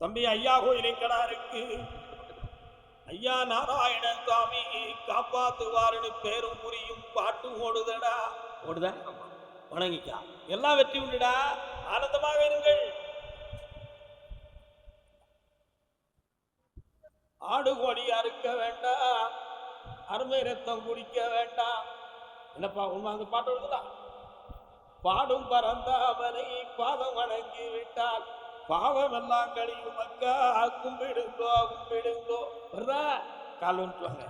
தம்பி ஐயா கோயிலுக்கடா இருக்கு. ஐயா நாராயணன் சுவாமி காப்பாத்துவாருன்னு பேரும் புரியும் பாட்டு ஓடுதடா. ஓடுத வணங்கிக்கா, எல்லாம் வெற்றி உண்டுடா. ஆனந்தமாக இருங்கள். ஆடு கோழியா இருக்க வேண்டாம், அருமை ரத்தம் குடிக்க வேண்டாம். என்னப்பா உண்மை அந்த பாட்டு வருதுடா. பாடும் பறந்தாவனை பாதம் வணங்கி விட்டால் பாவம் எல்லாம் கழியும் மக்கா. கும்பிடுங்கோ கும்பிடுங்கோ. வர்ற கால் வந்துட்டுவாங்க.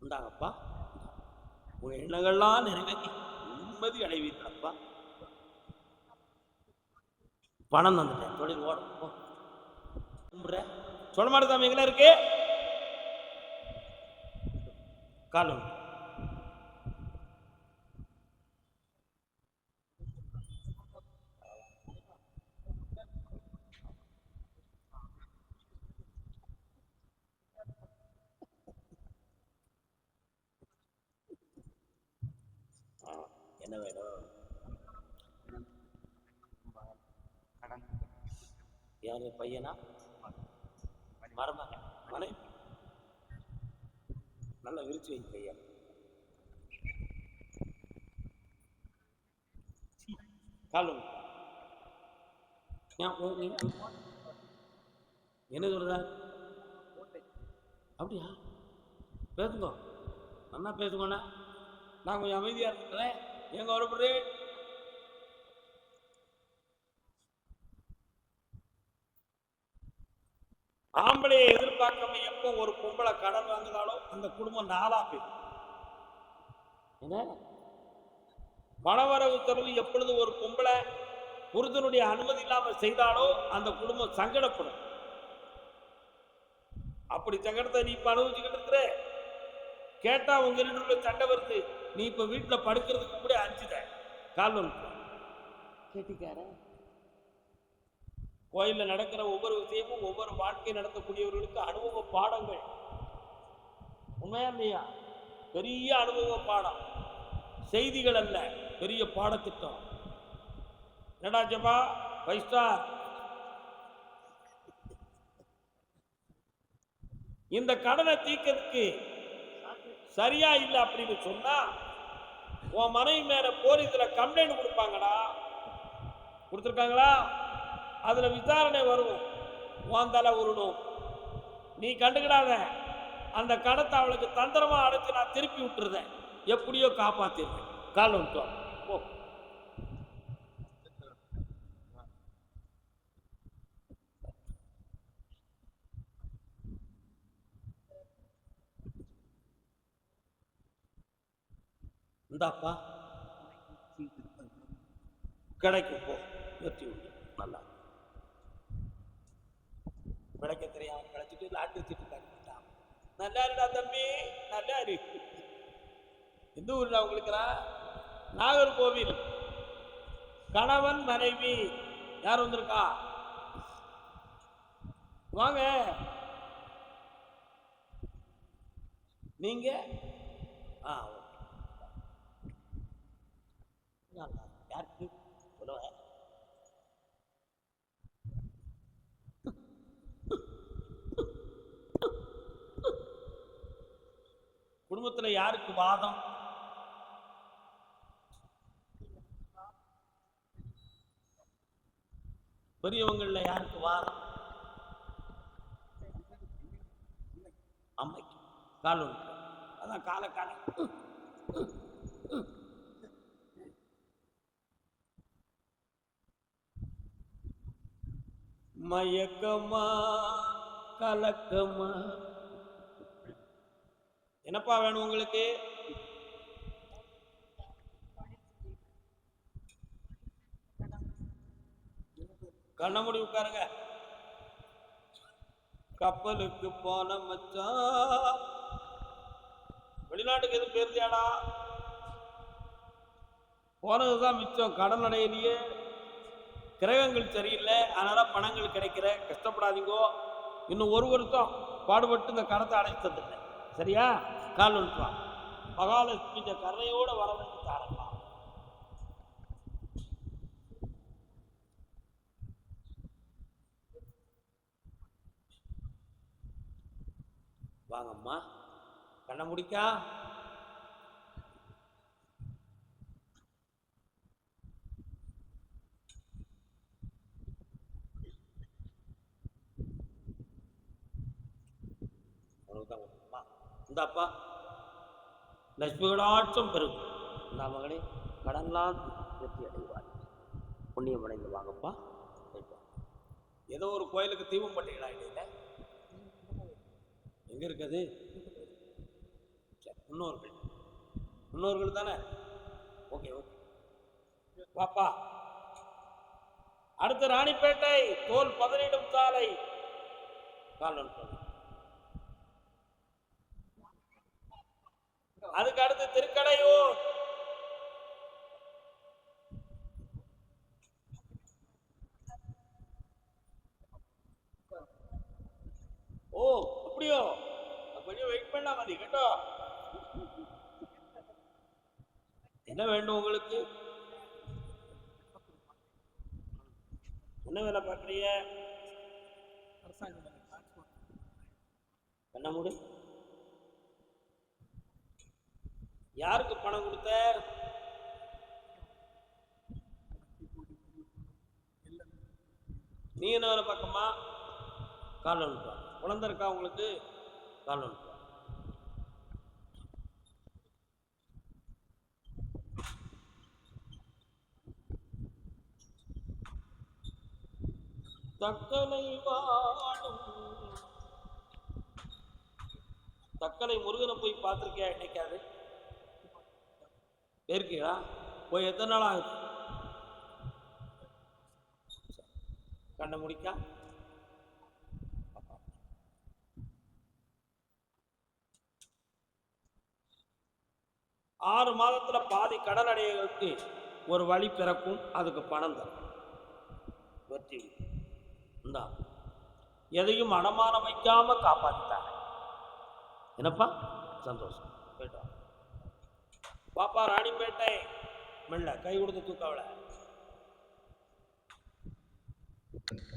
உண்டாங்கப்பா, உங்க எண்ணங்கள்லாம் நிறைவேற்றி நிம்மதி அடைவீர்களப்பா. பணம் தந்துட்டேன், தொழில் ஓடும். சொல்ல மாட்டேன் எங்க இருக்கு காலம். என்ன வேணும்? யாரு பையனா மருமகன் மனை நல்லா விரிச்சு வைக்க பையன். காலம் என்ன சொல்ற? அப்படியா? பேசுங்க, நல்லா பேசுங்கண்ணா. நான் கொஞ்சம் அமைதியா இருக்கிறேன். எங்க வரப்படுறே? ஆம்பளையை எதிர்பார்க்காம எப்போ ஒரு பொம்பளை கடன் வாங்குதாலோ அந்த குடும்பம் நாளா போயிடும். பணவரவு தரவு எப்பொழுது ஒரு பொம்பளை புருஷனுடைய அனுமதி இல்லாமல் செய்தாலோ அந்த குடும்பம் சங்கடப்படும். அப்படி சங்கடத்தை நீ இப்ப அனுபவிச்சுக்கிட்டு இருக்கிற. கேட்டா உங்க ரெண்டு சண்டை வருது. நீ இப்ப வீட்டுல படுக்கிறதுக்கு கூட அஞ்சுத. கால் வந்து கேட்டிக்கார. கோயில்ல நடக்கிற ஒவ்வொரு விஷயமும் ஒவ்வொரு வாழ்க்கை நடத்தக்கூடியவர்களுக்கு அனுபவ பாடங்கள். உண்மையா இல்லையா? பெரிய அனுபவ பாடம், செய்திகள் அல்ல, பெரிய பாடத்திட்டம். என்னடா ஜபா 5 ஸ்டார். இந்த கடனை தீர்க்கிறதுக்கு சரியா இல்லை அப்படின்னு சொன்னா உன் மனைவி மேல போலீஸ்ல கம்ப்ளைண்ட் கொடுப்பாங்கடா. கொடுத்துருக்காங்களா? அதுல விசாரணை வரும். உன் தலை உருணும். நீ கண்டுக்கிடாத. அந்த கடத்தை அவளுக்கு தந்திரமா அடைச்சு நான் திருப்பி விட்டுருந்தேன். எப்படியோ காப்பாத்திருந்தேன். கால் வந்துட்டோம். ஓ இந்தாப்பா கிடைக்கும். போ வெற்றி உண்டு. நல்லா கிடைக்க தெரியாம கிடைச்சிட்டு லாட்டரி சீட்டு கட்டிட்டான். நல்லா இருடா தம்பி, நல்லா இரு. எந்த ஊர்ல உங்களுக்கு? நாகர்கோவில். கணவன் மனைவி யார் வந்திருக்கா? வாங்க. நீங்க யாருக்கு சொல்லுவ? குடும்பத்துல யாருக்கு வாதம்? பெரியவங்கள்ல யாருக்கு வாதம்? அம்மைக்கு. கால் ஒன்று. அதான் காலை காலை மயக்கமா கலக்கமா. என்னப்பா வேணும் உங்களுக்கு? கண்ண மூடி உட்காருங்க. கப்பலுக்கு போன மச்சான் வெளிநாட்டுக்கு எதுவும் பேருந்தியாடா? போனதுதான் மிச்சம். கடன் அடையிலேயே கிரகங்கள் சரியில்லை, அதனால பணங்கள் கிடைக்கிற. கஷ்டப்படாதீங்கோ. இன்னும் ஒரு வருஷம் பாடுபட்டு இந்த கடத்தை அடைச்சு தந்துட்டேன். சரியா? கால் வந்துட்டு மகாலட்சுமி இந்த கருணையோட வர வேண்டி தாரலாம். வாங்கம்மா, கண்ண முடிக்கா. இந்தாப்பா, லட்சுமி கடாட்சம் பெருகும். இந்த மகனே, கடன்லாம் வெற்றி அடைவார். புண்ணியம் அடைந்து வாங்கப்பா. ஏதோ ஒரு கோயிலுக்கு தீபம் பண்ணீங்களா? இல்லையில எங்க இருக்குது? முன்னோர்கள் தானே? ஓகே ஓகே, பாப்பா. அடுத்த ராணிப்பேட்டை தோல் பதனிடும் சாலை கால். அதுக்கு அடுத்து திருக்கடையூர். ஓ அப்படியோ? கொஞ்சம் வெயிட் பண்ணா மதி கேட்டோ. என்ன வேண்டும் உங்களுக்கு? என்ன வேலை பார்க்குறீங்க? என்ன மூடு? யாருக்கு பணம் கொடுத்த? நீ என்ன வேலை பார்க்கமா? கால் அனுப்பா. குழந்தை இருக்கா உங்களுக்கு? கால் அனுப்பா. தக்கலை வாடும் தக்கலை முருகனை போய் பார்த்துருக்கியா? என்னைக்காது போயிருக்கியா? போய் எத்தனை நாள் ஆகுது? கண்ண முடிக்கா. 6 மாதத்துல பாதி கடல் அடையறதுக்கு ஒரு வழி பிறக்கும். அதுக்கு பணம் தரும். வெற்றி. இந்தா, எதையும் அடமானம் வைக்காம காப்பாத்திட்டாங்க. என்னப்பா சந்தோஷம். போயிட்டா பாப்பா. ராணிப்பேட்டை மெல்ல கை கொடுத்து தூக்கவள.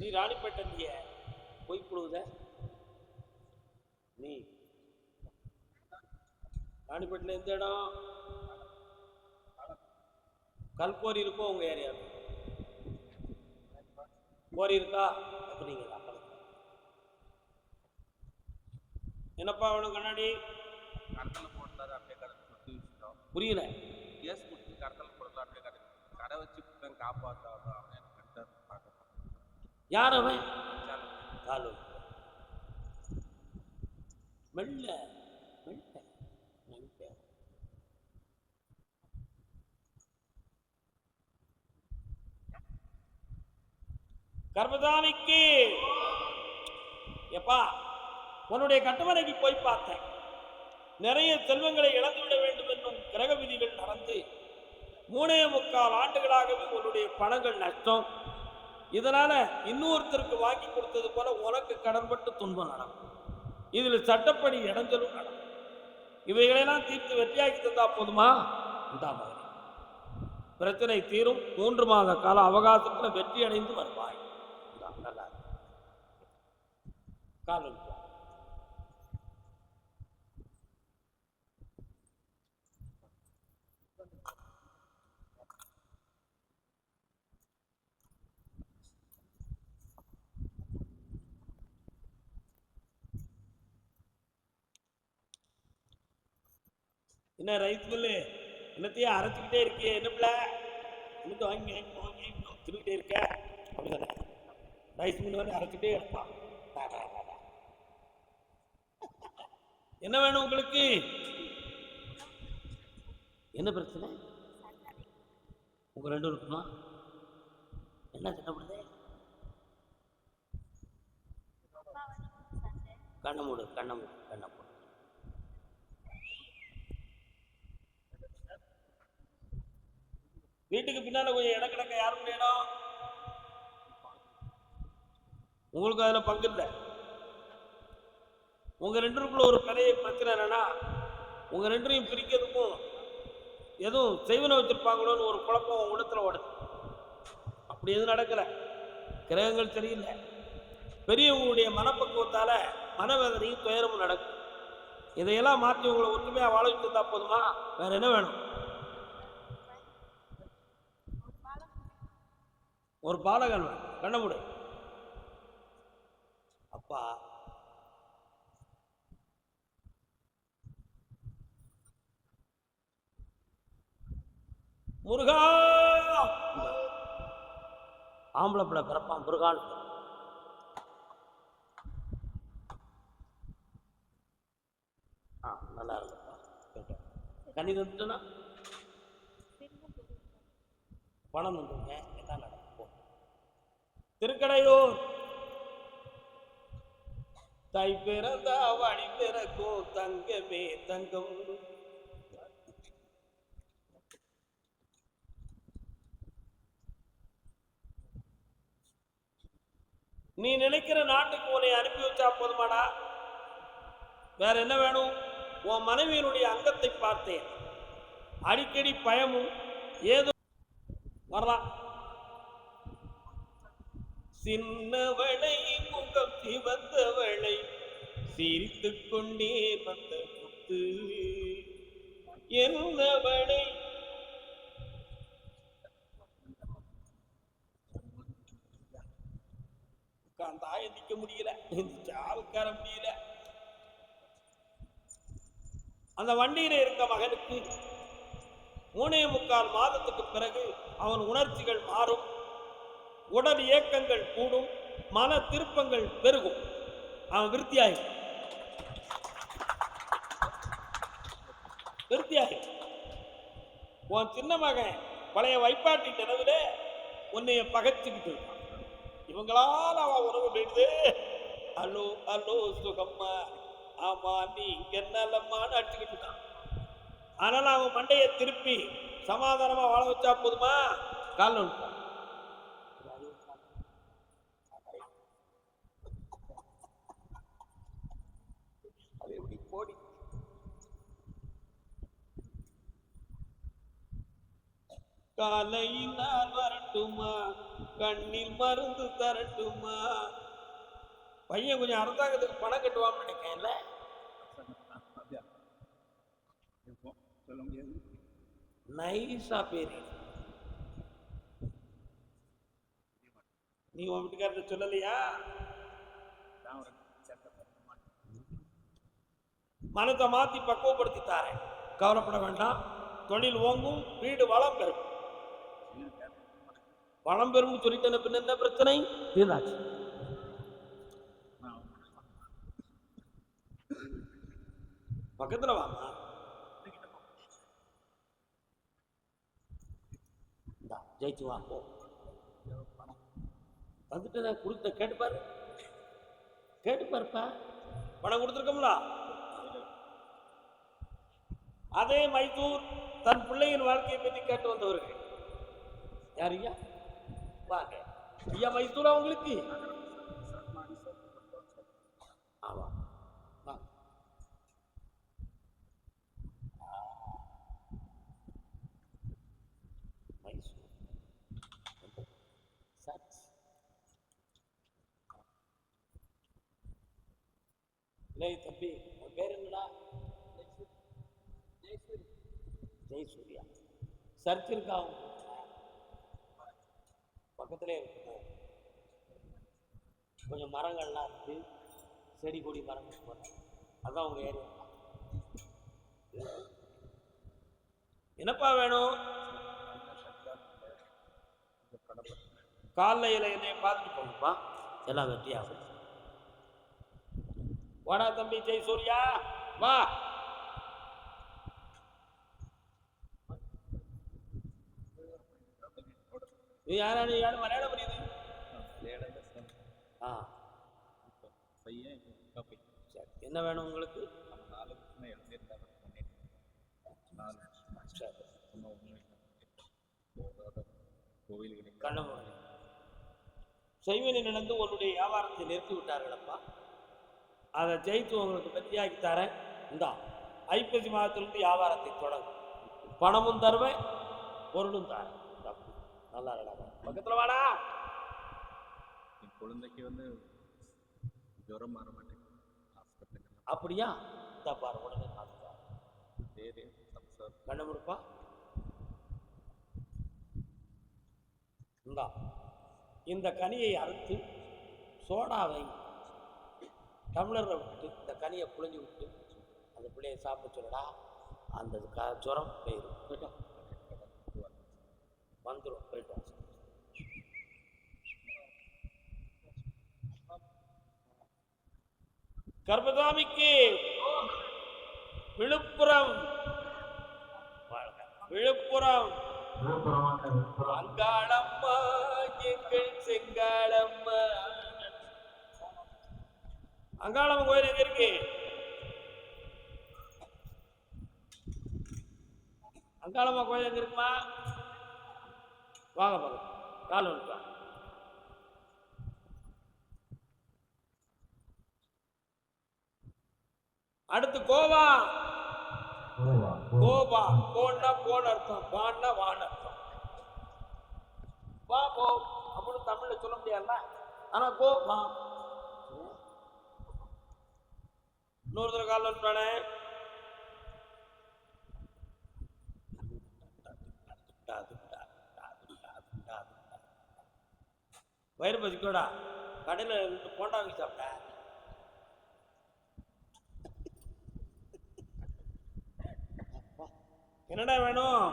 நீ ராணிப்பேட்டை இல்லையே, போய் கொடுத. நீ ராணிப்பேட்டில் எந்த இடம்? கல்கோரி இருக்கும் உங்க ஏரியா? கோரி இருக்கா? அப்படிங்களா? என்னப்பா வேணும்? கண்ணாடி புரியல. கேஸ் கொடுத்து கடத்தல் போடலாம். அப்படியே கடை வச்சு காப்பாற்ற. யார் அவன்? காலு. மெல்ல மெல்ல மெல்ல. கர்மதானிக்கு எப்பா உன்னுடைய கட்டுமனைக்கு போய் பார்த்தேன். நிறைய செல்வங்களை இழந்துவிட வேண்டும் என்னும் கிரக விதிகள் நடந்து 3.25 ஆண்டுகளாகவே உன்னுடைய பணங்கள் நஷ்டம். இதனால இன்னொருத்தருக்கு வாங்கி கொடுத்தது போல உனக்கு கடன்பட்டு துன்பம் நடக்கும். இதில் சட்டப்படி இடைஞ்சலும் நடக்கும். இவைகளெல்லாம் தீர்த்து வெற்றியாக்கி தந்தா போதுமா? இந்த பிரச்சனை தீரும். 3 மாத கால அவகாசத்துல வெற்றி அடைந்து வருவாய். நல்லா காலம். என்ன ரைஸ் மில்லு என்னத்தையும் அரைச்சிக்கிட்டே இருக்கியே? என்ன பிள்ளை இன்னும் வாங்கி திருக்கிட்டே இருக்க? அப்படிதானே? ரைஸ் மில்லு வந்து அரைச்சிக்கிட்டே இருப்பான். என்ன வேணும் உங்களுக்கு? என்ன பிரச்சனை? உங்க 2 இருக்குமா? என்ன சட்டப்படுது? கண்ண மூடு கண்ண மூடு கண்ண மூடு. வீட்டுக்கு பின்னால கொஞ்சம் இடம் கிடக்க. யாருடைய இடம்? உங்களுக்கு அதுல பங்கு இல்லை. உங்க ரெண்டுக்குள்ள ஒரு பெரிய பிரச்சனை என்னன்னா, உங்க ரெண்டையும் பிரிக்கிறதுக்கும் எதுவும் செய்வன வச்சிருப்பாங்களோன்னு ஒரு குழப்பம் உங்க இடத்துல ஓடுது. அப்படி எதுவும் நடக்கல. கிரகங்கள் சரியில்லை. பெரியவங்களுடைய மனப்பக்குவத்தால மனவேதனையும் துயரமும் நடக்கும். இதையெல்லாம் மாற்றி உங்களை ஒற்றுமையா வாழ வச்சிருந்தா போதுமா? வேற என்ன வேணும்? ஒரு பாலகன் வேணும். கண்ண முடி. அப்பா முருகா, ஆம்பளை பிள்ளை பிறப்பான் முருகான். நல்லா இருக்குப்பா. கண்ணி தந்துட்டுனா பணம் தந்துங்க. என்ன நடக்கும்? திருக்கடையூர் தை பிறந்தா வழி பிறக்கும் தங்கமே தங்கம். நீ நினைக்கிற நாட்டுக்கு உன்னை அனுப்பி வச்சா போதுமாடா? வேற என்ன வேணும்? உன் மனைவியினுடைய அங்கத்தை பார்த்தேன். அடிக்கடி பயமும் ஏதோ வரலாம். சின்னவளை முகம் சிவந்தவளை சிரித்துக் கொண்டே வந்த முத்து என்னவளை தாய நிக்க முடியல, உட்கார முடியல. அந்த வண்டியில இருக்க மகனுக்கு 3.25 மாதத்துக்கு பிறகு அவன் உணர்ச்சிகள் மாறும், உடல் இயக்கங்கள் கூடும், மன திருப்பங்கள் பெருகும், அவன் விருத்தியாகும். உன் சின்ன மகன் பழைய வைப்பாட்டி நினைவுல உன்னைய பகைச்சுக்கிட்டு இருக்கான். இவங்களால் அவன் உறவு போயிடுது. அலோ அலோ சுகம்மா, ஆமா நீ என்னல்லம்மான்னு அடிச்சுக்கிட்டு இருக்கான். அதனால அவன் மண்டையை திருப்பி சமாதானமா வாழ வச்சா போதுமா? கால போடி. காலையினால் வரட்டுமா, கண்ணில் மருந்து தரட்டுமா? பையன் கொஞ்சம் அரசாங்கத்துக்கு பணம் கட்டுவான்னு நினைக்கிறேன்ல. நைஸா பேரு. நீ உன் வீட்டுக்காரர் சொல்லலையா? மனத்தை மாத்தி பக்குவப்படுத்தி தாரேன், கவலைப்பட வேண்டாம். தொழில் ஓங்கும், வீடு வளம் பெறும். வளம் பெறும் சொல்லிட்டு பின்ன என்ன பிரச்சனை? தீர்ந்தாச்சு. பக்கத்துல வாங்க, ஜெயிச்சு வாங்க. வந்துட்டு நான் கொடுத்த கேட்டுப்பாருப்பா. பணம் கொடுத்துருக்கோம்ல. அதே மைசூர் தன் பிள்ளையின் வாழ்க்கையை பற்றி கேட்டு வந்தவர்கள் யார் ஐயா? வாங்க ஐயா. மைசூரா உங்களுக்கு? ஆமா. மைசூர் தம்பி, உன் பேர் என்னடா? ஜெயசூர்யா. சர்ச் இருக்கா பக்கத்திலே இருக்கு. கொஞ்சம் மரங்கள்லாம் இருக்கு, செடி கொடி மரங்கள் போறேன். அதான் உங்க ஏரியா. என்னப்பா வேணும்? காலையில என்னைய பார்த்துட்டு போங்கப்பா, எல்லாம் வெற்றியாகும். வாடா தம்பி ஜெயசூர்யா, வா. நீ யாரா? நீ யாரும் மலையாளம் புரியுது? என்ன வேணும் உங்களுக்கு? கண்ணமூடி செய்வனை நடந்து உன்னுடைய வியாபாரத்தை நிறுத்தி விட்டார்களப்பா. அதை ஜெயித்து உங்களுக்கு வெற்றியாக்கி தரேன். இந்தா ஐப்பசி மாதத்திலிருந்து வியாபாரத்தை தொடங்கும். பணமும் தருவேன், பொருளும் தரேன். நல்லா இருக்கா? பக்கத்துல வாடா. என் குழந்தைக்கு வந்து ஜுரம் மாற மாட்டேங்குது. அப்படியா? இந்த பாரு உடனே சரி கண்ண முடுப்பா. இந்தா இந்த கனியை அறுத்து சோடாவை டம்ளரை விட்டு இந்த கனியை புழிஞ்சு விட்டு அந்த பிள்ளையை சாப்பிட சொல்லடா. அந்த ஜுரம் போயிடும். போயிட்டோம் வந்துடும். போயிட்டோம். கர்மசாமிக்கு விழுப்புரம் விழுப்புரம் அங்காளம்மா எங்கள் செங்காளம்மா. அங்காளம்மா கோயில் எங்க இருக்கு? அங்காளம்மா கோயில் எங்க இருக்குமா? வாங்க பாருங்க. கால் வந்துட்டா. அடுத்து கோவா. கோவா கோன்னா போன அர்த்தம், வான்னா வான் அர்த்தம். வா போ அப்படின்னு தமிழ்ல சொல்ல முடியாதுல்ல. ஆனா கோவா இன்னொரு தடவை கால் வந்துட்டானே. வயிறு பசிக்கோடா. கடையில போண்டா வாங்கி சாப்பிட்ட. என்னடா வேணும்?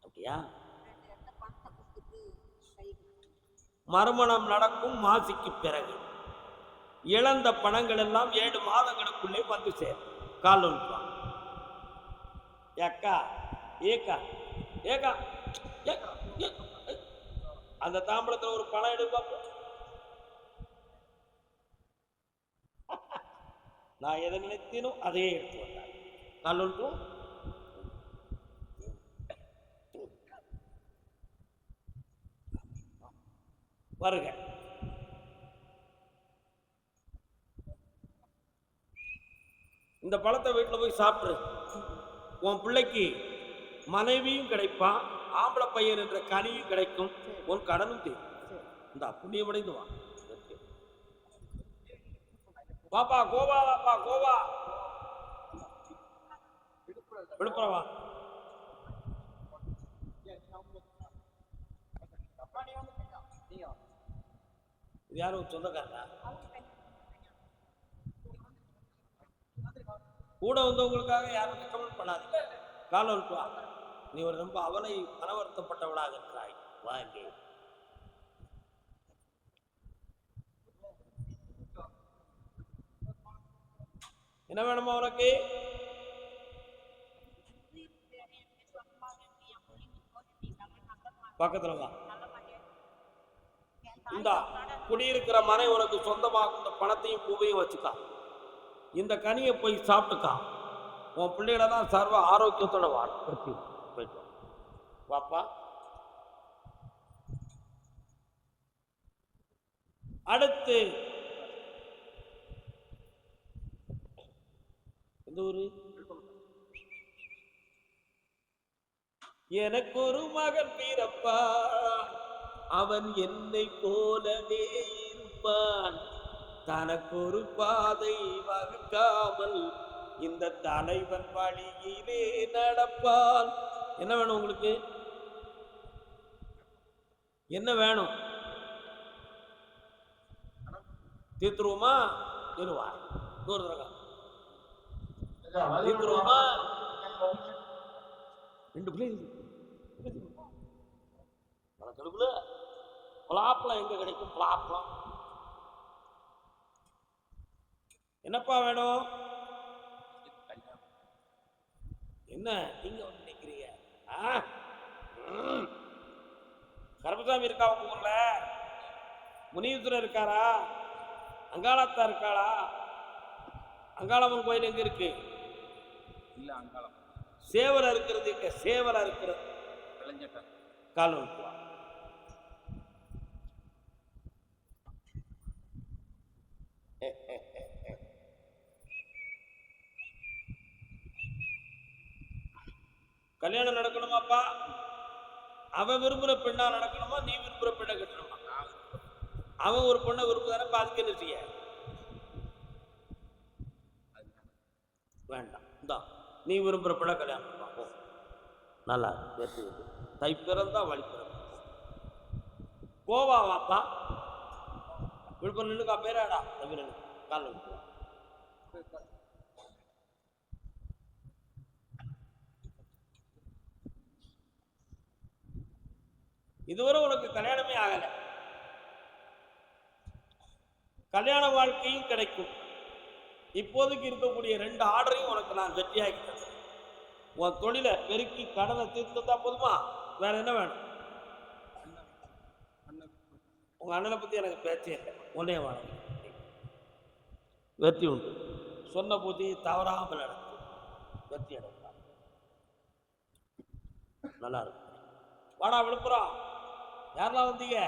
அப்படியா? மறுமணம் நடக்கும் மாசிக்கு பிறகு இழந்த பணங்கள் எல்லாம் 7 மாதங்களுக்குள்ளே வந்து சேரும். கால் ஒன்றுவான். ஏக்கா ஏக்கா ஏக்கா அந்த தாம்பளத்தில் ஒரு பணம் எடுப்பா. நான் எதை நினைத்தேனோ அதையே எடுத்து வந்தார். கால் ஒன்றும் வருக. இந்த பழத்தை வீட்டில் போய் சாப்பிடு. உன் பிள்ளைக்கு மனைவியும் கிடைப்பான், ஆம்பளை பையன் என்ற கனியும் கிடைக்கும், உன் கடனும் தெரியும். இந்த புண்ணியமடைந்து வா. வாப்பா கோவா, வாப்பா கோவா. விழுப்புரம் வா. இது யாரும் சொந்தக்காரனா? கூட வந்தவங்களுக்காக யாரும் ரெக்கமெண்ட் பண்ணாதீங்க. கால வா. நீ ஒரு ரொம்ப அவனை மனவருத்தப்பட்டவளாக இருக்கிறாய். வாங்க. என்ன வேணுமா உனக்கு? பக்கத்துல வா. இந்த குடியிருக்கிற மனை உனக்கு சொந்தமாகும். இந்த பணத்தையும் பூவையும் வச்சுக்கா. இந்த கனியை போய் சாப்பிட்டுக்கா. உன் பிள்ளைகளெல்லாம் சர்வ ஆரோக்கியத்தோட போயிட்டு வாப்பா. அடுத்து எந்த ஊரு? எனக்கு ஒரு மகன் பிறப்பா, அவன் என்னை போலவே இருப்பான். தனக்கு ஒரு பாதை வகுக்காமல் இந்த தலைவன் வழியிலே நடப்பான். என்ன வேணும் உங்களுக்கு? என்ன வேணும்? தீர்த்துருவோமா? இருவா தீர்த்துருவோமா? 2 பிள்ளைகள் கடுப்புல பலாப்பழம் எங்க கிடைக்கும்? பலாப்பழம் என்னப்பா வேணும்? என்ன நீங்க வந்து நினைக்கிறீங்க? கருப்பசாமி இருக்கா உங்க ஊர்ல? முனீஸ்வரர் இருக்காரா? அங்காளத்தா இருக்காளா? அங்காளம்மன் கோயில் எங்க இருக்கு? இல்ல அங்காளம். சேவலா இருக்கிறது எங்க? சேவலா இருக்கிறது கால் கல்யாணம் நடக்கணுமாப்பா? அவன் விரும்புற பெண்ணா நடக்கணுமா, நீ விரும்புற பெண்ணை கட்டணுமா? அவன் ஒரு பொண்ணை விரும்புதானப்பா, அதுக்கு என்ன செய்ய வேண்டாம். இதான் நீ விரும்புற பெண்ணை கல்யாணம் பண்ணுவாங்க. நல்லா வெற்றி தை பிறந்தா வழி பிறந்த கோவாவாப்பா. விழுப்புரம் நின்னுக்கா பேராடா தம்பி, கால இதுவரை உனக்கு கல்யாணமே ஆகல, கல்யாண வாழ்க்கையும் கிடைக்கும். இப்போதைக்கு இருக்கக்கூடிய 2 ஆர்டரையும் உனக்கு நான் வெற்றியாக்கி தரேன். உன் தொழிலை பெருக்கி கடனை தீர்த்தா போதுமா? வேற என்ன வேணும்? உங்க அண்ணனை பத்தி எனக்கு பேச்சே இல்லை. உன்னே வாங்க வெற்றி உண்டு. சொன்ன போதி தவறாமல் நடக்கும், வெற்றி அடைக்கலாம். நல்லா இருக்கும். வாடா விழுப்புரம், யாரெல்லாம் வந்தீங்க?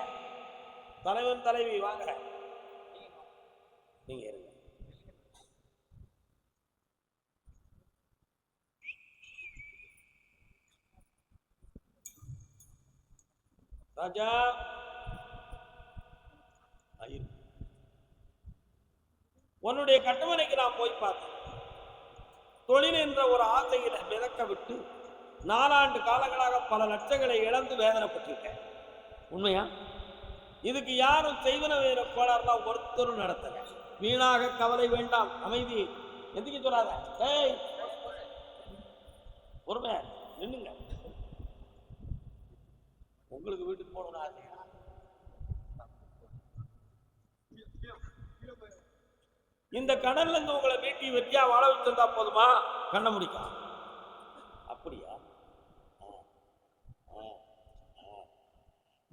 தலைவன் தலைவி வாங்க, நீங்க இருங்க. ராஜா உன்னுடைய கட்டுமனைக்கு நான் போய் பார்த்தேன். தொழில் என்ற ஒரு ஆசையில மிதக்க விட்டு 4 ஆண்டு காலங்களாக பல லட்சங்களை இழந்து வேதனைப்பட்டிருக்கேன். உண்மையா? இதுக்கு யாரும் செய்வன வேற கோளாறுலாம் ஒருத்தரும் நடத்தல. வீணாக கவலை வேண்டாம், அமைதி. எதுக்கு சொல்லாத, ஏய் பொறுமை நின்னுங்க. உங்களுக்கு வீட்டுக்கு போகணும் ஆசையா? இந்த கடல்ல இருந்து உங்களை வீட்டி வெற்றியா வாழ வச்சிருந்தா போதுமா? கண்ண முடிக்கலாம். அப்படியா?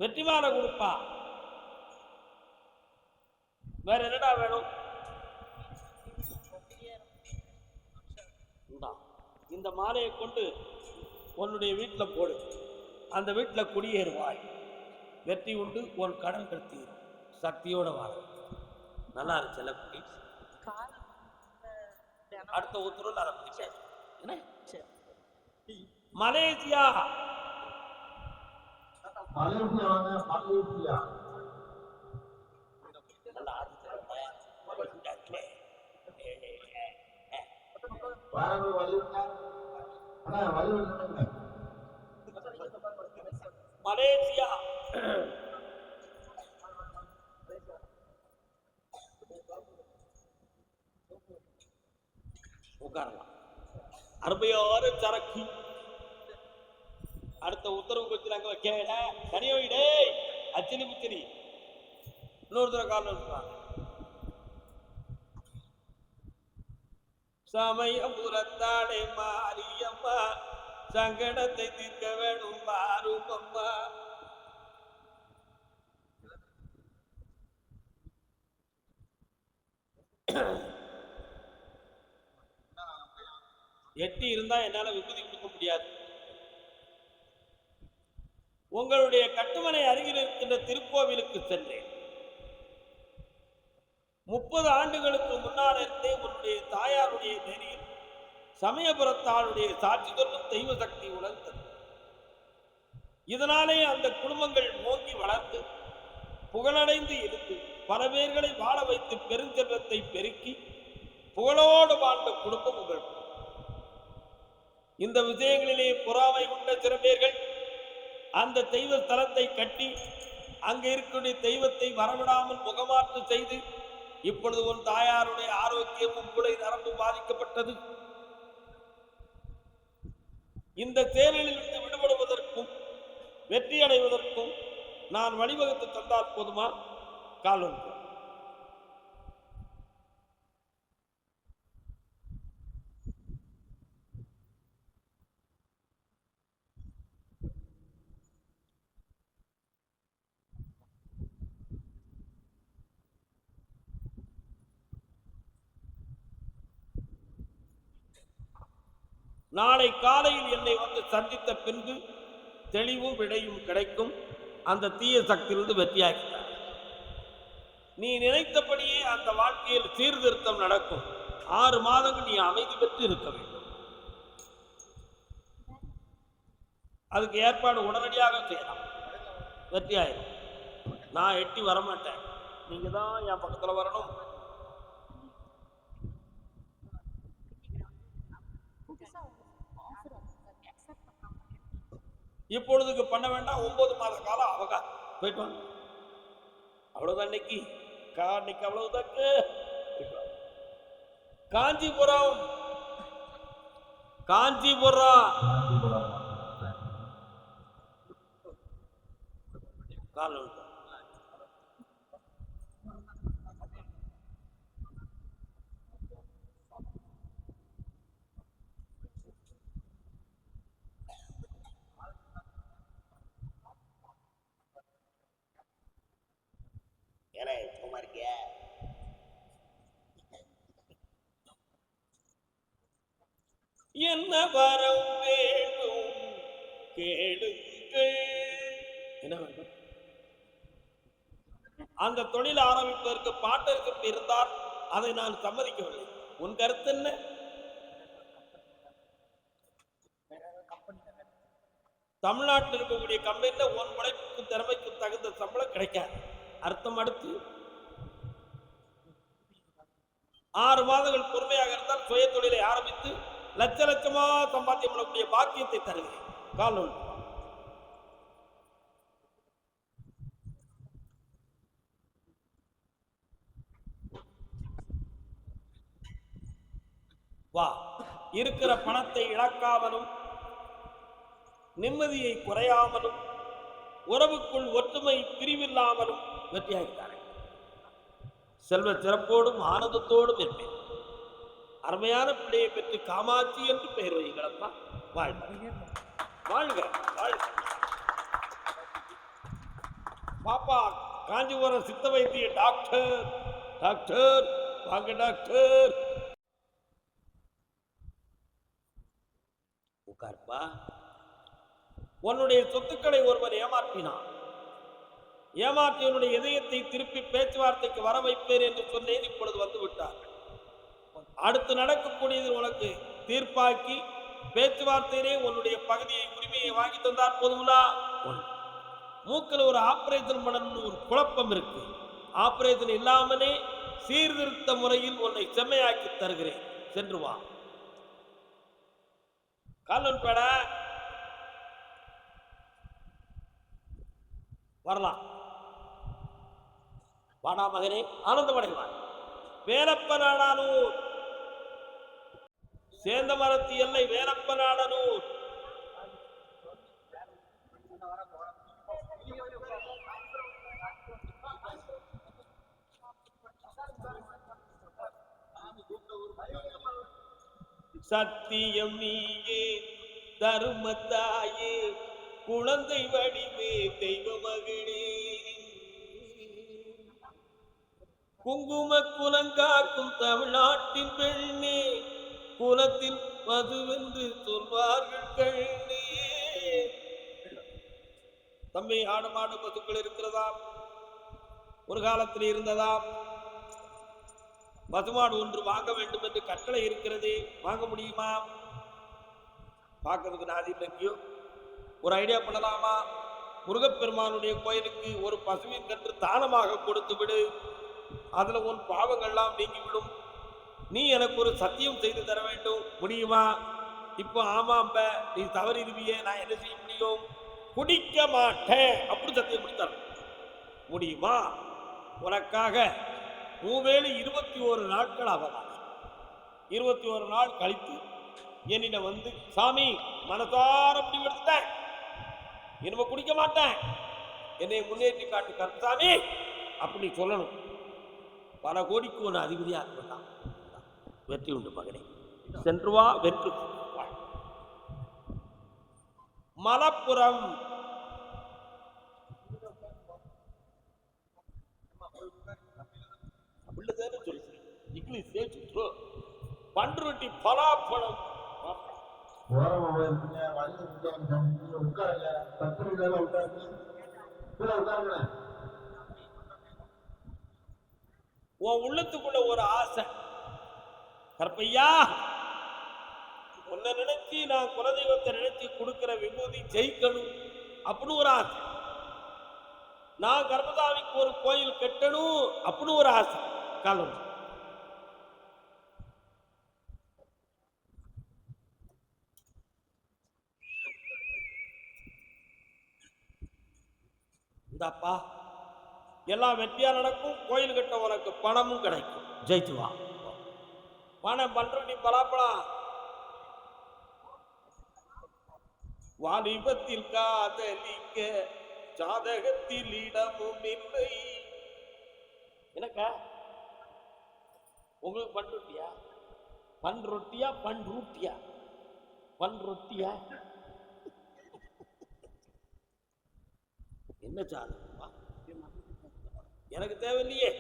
வெற்றிமாலை கொடுப்பா. வேற என்னடா வேணும்? இந்த மாலையை கொண்டு உன்னுடைய வீட்டில் போடு. அந்த வீட்டில் குடியேறுவாய். வெற்றி உண்டு, உன் கடன் கட்டிடும். சக்தியோட வாழ. நல்லா இருக்கு செல்லக்குட்டி. அடுத்த உத்தரவு ஆரம்பிச்சு. மலேசியா மலேசியா உட்காரலாம். அருமையான சரக்கு. அடுத்த உத்தரவு வச்சுறாங்க. வைக்கல தனியா வீடே அச்சனி புச்சனி. இன்னொரு தடவை காரணம் சொல்றாங்க. சமயபுரத்தாடே மாரியம்மா, சங்கடத்தை தீர்க்க வேணும் பாருமம்மா. எட்டி இருந்தா என்னால விபூதி கொடுக்க முடியாது. உங்களுடைய கட்டுமனை அருகில் இருக்கின்ற திருக்கோவிலுக்கு சென்றேன். 30 ஆண்டுகளுக்கு முன்னால் இருந்தே உன்னுடைய தாயாருடைய நெறியில் சமயபுரத்தாளுடைய சாட்சி சொல்லும் தெய்வ சக்தி உணர்ந்தது. இதனாலே அந்த குடும்பங்கள் ஓங்கி வளர்ந்து புகழடைந்து இருந்து பல பேர்களை வாழ வைத்து பெருஞ்செல்வத்தை பெருக்கி புகழோடு வாழ்ந்த குடும்பம் உங்கள். இந்த விஷயங்களிலே பொறாமை கொண்ட சில பேர்கள் அந்த தெய்வ ஸ்தலத்தை கட்டி அங்கு இருக்கக்கூடிய தெய்வத்தை வரவிடாமல் முகமாற்று செய்து இப்பொழுது உன் தாயாருடைய ஆரோக்கியமும் மூளை நரம்பு பாதிக்கப்பட்டது. இந்த செயலிலிருந்து விடுபடுவதற்கும் வெற்றி அடைவதற்கும் நான் வழிவகுத்து தந்தால் போதுமா? கால் ஒன்று. நாளை காலையில் என்னை வந்து சந்தித்த பின்பு தெளிவும் விடையும் கிடைக்கும். அந்த தீய சக்தியிலிருந்து வெற்றியாக்கிறார். நீ நினைத்தபடியே அந்த வாழ்க்கையில் சீர்திருத்தம் நடக்கும். 6 மாதங்கள் நீ அமைதி பெற்று இருக்க வேண்டும். அதுக்கு ஏற்பாடு உடனடியாக செய்யலாம், வெற்றி ஆயிடும். நான் எட்டி வரமாட்டேன், நீங்க தான் என் பக்கத்துல வரணும். இப்பொழுதுக்கு பண்ண வேண்டாம், 9 மாத காலம் அவகாசம், போயிட்டு வாங்க. அவ்வளவுதான் இன்னைக்கு, இன்னைக்கு அவ்வளவுதான். காஞ்சிபுரம் காஞ்சிபுரம் காலம் என்ன வரம் வேண்டும் கேளுங்கள். என்ன வேண்டும்? அந்த தொழில் ஆரம்பிப்பதற்கு பாட்டருக்கு இருந்தால் அதை நான் சம்மதிக்கவில்லை. உன் கருத்து என்ன? தமிழ்நாட்டில் இருக்கக்கூடிய கம்பெனில உன் உழைப்புக்கு திறமைக்கு தகுந்த சம்பளம் கிடைக்காது. அர்த்தம் அடுத்து 6 மாதங்கள் பொறுமையாக இருந்தால் சுய தொழிலை ஆரம்பித்து லட்ச லட்சமா சம்பாத்தியம் பண்ணக்கூடிய பாக்கியத்தை தருகிறேன். காலம் வா. இருக்கிற பணத்தை இழக்காமலும் நிம்மதியை குறையாமலும் உறவுக்குள் ஒற்றுமை பிரிவில்லாமலும் வெற்றியாகிறார்கள். செல்வ சிறப்போடும் ஆனந்தத்தோடும் இருப்பேன். அருமையான பிள்ளையை பெற்று காமாட்சி என்று பெயர் வைங்களப்பா. வாழ்க வாழ்க வாழ்க. பாப்பா காஞ்சிபுரம் சித்த வைத்திய டாக்டர். டாக்டர் வாங்க டாக்டர். உட்கார்ப்பா. உன்னுடைய சொத்துக்களை ஒருவர் ஏமாற்றினான். ஏமாற்றியவனுடைய இதயத்தை திருப்பி பேச்சுவார்த்தைக்கு வர வைப்பேன் என்று சொன்னேன். இப்பொழுது வந்து விட்டார். அடுத்து நடக்கக்கூடியது உனக்கு தீர்ப்பாக்கி பேச்சுவார்த்தையிலே உன்னுடைய பகுதியை உரிமையை வாங்கி தந்தார் போதுங்களா? மூக்கில் ஒரு ஆபரேஷன் பண்ணணும்னு ஒரு குழப்பம் இருக்கு. ஆபரேஷன் இல்லாமலே சீர்திருத்த முறையில் உன்னை செம்மையாக்கி தருகிறேன். சென்று வா. காலன் பேட வரலாம். வாடா மகனே, ஆனந்தமடைவான். வேலப்ப நாடானூர் சேந்த மரத்தி எல்லை வேலப்ப நாடானூர். சத்தியம் நீயே தருமத்தாயே குழந்தை வடிவே தெய்வ மகிழே குங்கும குலங்காக்கும் தமிழ்நாட்டின் பெண்ணே குலத்தில் மதுவென்று சொல்வார்கள் கண்ணே. தம்பி, ஆடு மாடு பசுக்கள் இருக்கிறதா? ஒரு காலத்தில் இருந்ததா? பசுமாடு ஒன்று வாங்க வேண்டும் என்று கட்டளை இருக்கிறது, வாங்க முடியுமா? பார்க்கறதுக்கு நாதி இல்லையோ, ஒரு ஐடியா பண்ணலாமா? முருகப்பெருமானுடைய கோயிலுக்கு ஒரு பசுவின் கன்று தானமாக கொடுத்து விடு. அதுல உன் பாவங்கள்லாம் நீங்கிவிடும். நீ எனக்கு ஒரு சத்தியம் செய்து தர வேண்டும், முடியுமா? இப்போ ஆமாம்ப, நீ தவறிடுவியே, நான் என்ன செய்ய முடியும்? குடிக்க மாட்டேன் அப்படி சத்தியம் முடித்தார். முடியுமா? உனக்காக மூவேளு 21 நாட்கள் ஆகலாம். 21 நாள் கழித்து என்னிடம் வந்து, சாமி மனசார முடிவெடுத்தேன், இனிமே குடிக்க மாட்டேன், என்னை முன்னேற்றி காட்டு கருத்தாமி அப்படி சொல்லணும். பல கோடிக்கு ஒன்று அதிபதியாக இருந்தான். வெற்றி உண்டு மகனே, சென்று வா, வெற்றி. மலப்புரம் பன்ருட்டி பலாப்பழம் உன் உள்ளத்துக்குள்ள ஒரு ஆசை. கற்பையா, உன்னை நினைச்சு நான் குலதெய்வத்தை நினைச்சு கொடுக்கிற விபூதி ஜெயிக்கணும் அப்படின்னு ஒரு ஆசை. நான் கர்மதாவிக்கு ஒரு கோயில் கட்டணும் அப்படின்னு ஒரு ஆசை. காலம் இந்தாப்பா, எல்லாம் வெற்றியா நடக்கும். கோயில் கட்ட உனக்கு பணமும் கிடைக்கும். ஜெயிச்சு வா. பணம் பண்றி பலாப்பழம் வாலிபத்தில் காதலிக்க சாதகத்தில் இடமும் இல்லை. எனக்கா உங்களுக்கு பண்ருட்டியா? பண்ரொட்டியா பண்ரூட்டியா? பண்ரொட்டியா? என்ன சாதகமா? எனக்கு தேவையில்லையே.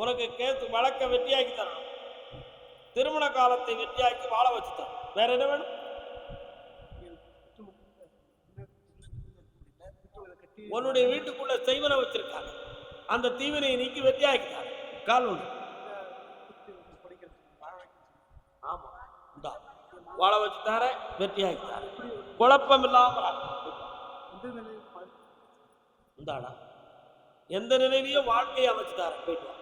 உனக்கு கேத்து வழக்க வெட்டியாக்கி தரணும். திருமண காலத்தை வெட்டியாக்கி வாழ வச்சு தரணும். வேற என்ன வேணும்? உன்னுடைய வீட்டுக்குள்ள செய்வனை வச்சிருக்காங்க. அந்த தீவினை நீக்கி வெட்டியாக்கிட்டாங்க. கால் ஒன்று ஆமா இந்தா வாழ வச்சு தார வெட்டியாக்கிட்டாரு. குழப்பம் இல்லாம இந்தாடா எந்த நிலையிலையும் வாழ்க்கையை அமைச்சுட்டாரு. போயிட்டு